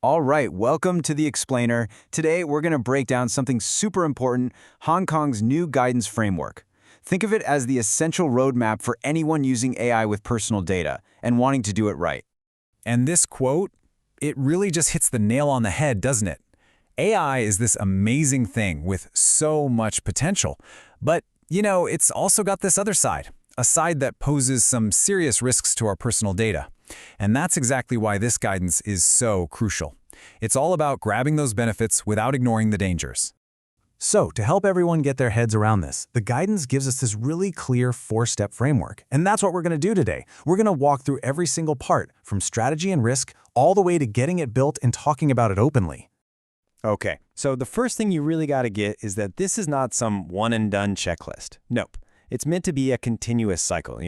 All right, welcome to the Explainer. Today, we're going to break down something super important, Hong Kong's new guidance framework. Think of it as the essential roadmap for anyone using AI with personal data and wanting to do it right. And this quote, it really just hits the nail on the head, doesn't it? AI is this amazing thing with so much potential. But, it's also got this other side, a side that poses some serious risks to our personal data. And that's exactly why this guidance is so crucial. It's all about grabbing those benefits without ignoring the dangers. So, to help everyone get their heads around this, the guidance gives us this really clear 4-step framework. And that's what we're going to do today. We're going to walk through every single part, from strategy and risk, all the way to getting it built and talking about it openly. Okay, so the first thing you really got to get is that this is not some one-and-done checklist. Nope. It's meant to be a continuous cycle,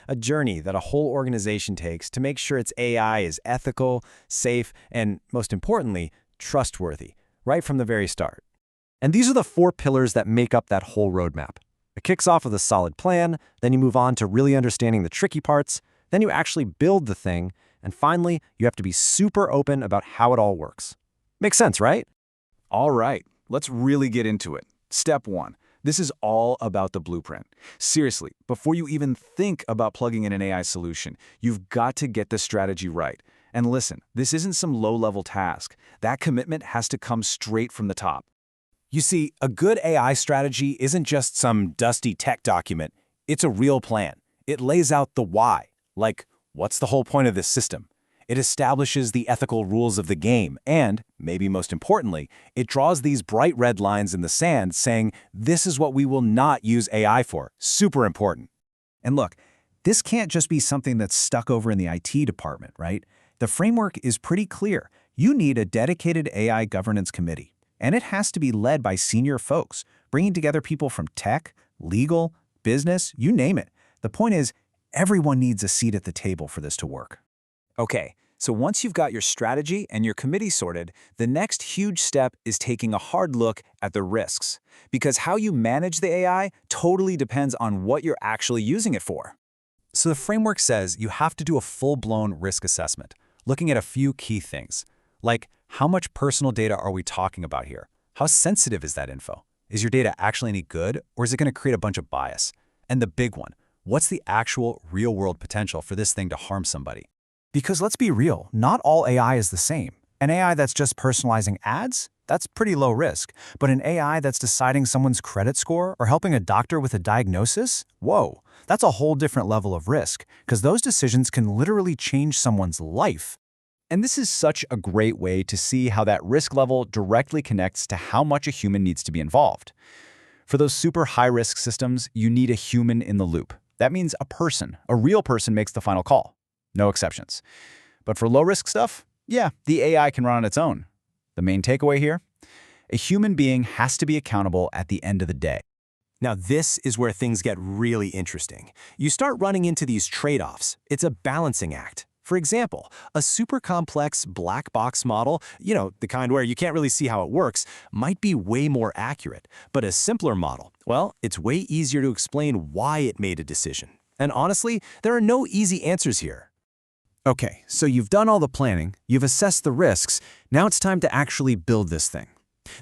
a journey that a whole organization takes to make sure its AI is ethical, safe, and, most importantly, trustworthy, right from the very start. And these are the 4 pillars that make up that whole roadmap. It kicks off with a solid plan, then you move on to really understanding the tricky parts, then you actually build the thing, and finally, you have to be super open about how it all works. Makes sense, right? All right, let's really get into it. Step 1. This is all about the blueprint. Seriously, before you even think about plugging in an AI solution, you've got to get the strategy right. And listen, this isn't some low-level task. That commitment has to come straight from the top. You see, a good AI strategy isn't just some dusty tech document. It's a real plan. It lays out the why, like, what's the whole point of this system? It establishes the ethical rules of the game, and, maybe most importantly, it draws these bright red lines in the sand saying, this is what we will not use AI for. Super important. And look, this can't just be something that's stuck over in the IT department, right? The framework is pretty clear. You need a dedicated AI governance committee, and it has to be led by senior folks, bringing together people from tech, legal, business, you name it. The point is, everyone needs a seat at the table for this to work. Okay, so once you've got your strategy and your committee sorted, the next huge step is taking a hard look at the risks. Because how you manage the AI totally depends on what you're actually using it for. So the framework says you have to do a full-blown risk assessment, looking at a few key things, like how much personal data are we talking about here? How sensitive is that info? Is your data actually any good, or is it going to create a bunch of bias? And the big one, what's the actual real-world potential for this thing to harm somebody? Because let's be real, not all AI is the same. An AI that's just personalizing ads, that's pretty low risk. But an AI that's deciding someone's credit score or helping a doctor with a diagnosis, whoa, that's a whole different level of risk, because those decisions can literally change someone's life. And this is such a great way to see how that risk level directly connects to how much a human needs to be involved. For those super high-risk systems, you need a human in the loop. That means a real person makes the final call. No exceptions. But for low-risk stuff, yeah, the AI can run on its own. The main takeaway here? A human being has to be accountable at the end of the day. Now this is where things get really interesting. You start running into these trade-offs. It's a balancing act. For example, a super complex black box model, the kind where you can't really see how it works, might be way more accurate. But a simpler model, well, it's way easier to explain why it made a decision. And honestly, there are no easy answers here. Okay, so you've done all the planning, you've assessed the risks, now it's time to actually build this thing.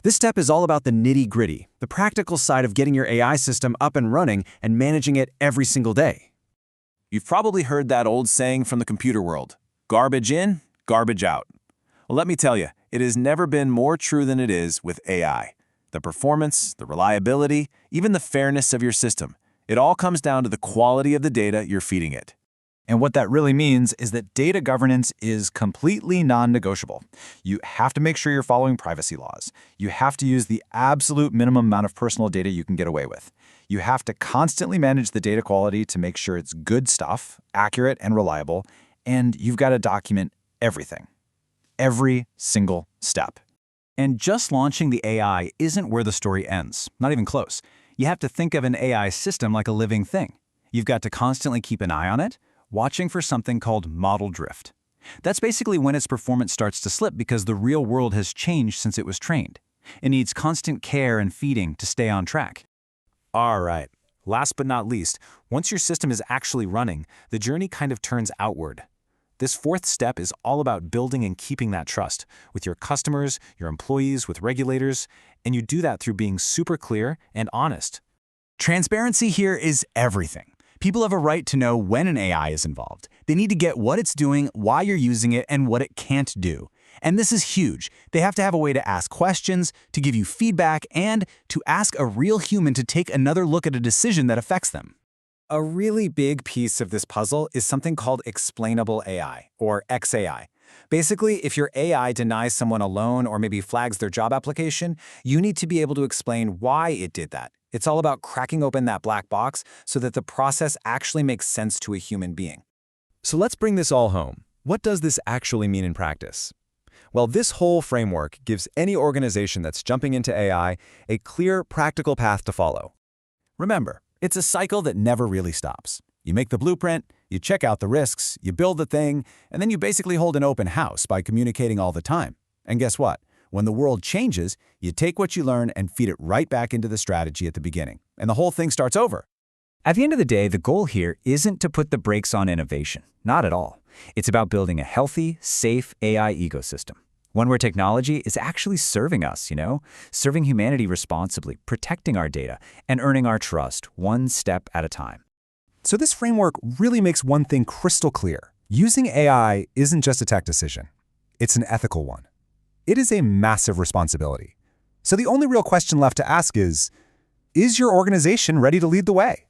This step is all about the nitty-gritty, the practical side of getting your AI system up and running and managing it every single day. You've probably heard that old saying from the computer world, garbage in, garbage out. Well, let me tell you, it has never been more true than it is with AI. The performance, the reliability, even the fairness of your system, it all comes down to the quality of the data you're feeding it. And what that really means is that data governance is completely non-negotiable. You have to make sure you're following privacy laws. You have to use the absolute minimum amount of personal data you can get away with. You have to constantly manage the data quality to make sure it's good stuff, accurate and reliable, and you've got to document everything. Every single step. And just launching the AI isn't where the story ends, not even close. You have to think of an AI system like a living thing. You've got to constantly keep an eye on it, watching for something called model drift. That's basically when its performance starts to slip because the real world has changed since it was trained. It needs constant care and feeding to stay on track. All right. Last but not least, once your system is actually running, the journey kind of turns outward. This fourth step is all about building and keeping that trust with your customers, your employees, with regulators, and you do that through being super clear and honest. Transparency here is everything. People have a right to know when an AI is involved. They need to get what it's doing, why you're using it, and what it can't do. And this is huge. They have to have a way to ask questions, to give you feedback, and to ask a real human to take another look at a decision that affects them. A really big piece of this puzzle is something called explainable AI, or XAI. Basically, if your AI denies someone a loan or maybe flags their job application, you need to be able to explain why it did that. It's all about cracking open that black box so that the process actually makes sense to a human being. So let's bring this all home. What does this actually mean in practice? Well, this whole framework gives any organization that's jumping into AI a clear, practical path to follow. Remember, it's a cycle that never really stops. You make the blueprint, you check out the risks, you build the thing, and then you basically hold an open house by communicating all the time. And guess what? When the world changes, you take what you learn and feed it right back into the strategy at the beginning, and the whole thing starts over. At the end of the day, the goal here isn't to put the brakes on innovation. Not at all. It's about building a healthy, safe AI ecosystem. One where technology is actually serving us, serving humanity responsibly, protecting our data, and earning our trust one step at a time. So this framework really makes one thing crystal clear. Using AI isn't just a tech decision. It's an ethical one. It is a massive responsibility. So the only real question left to ask is your organization ready to lead the way?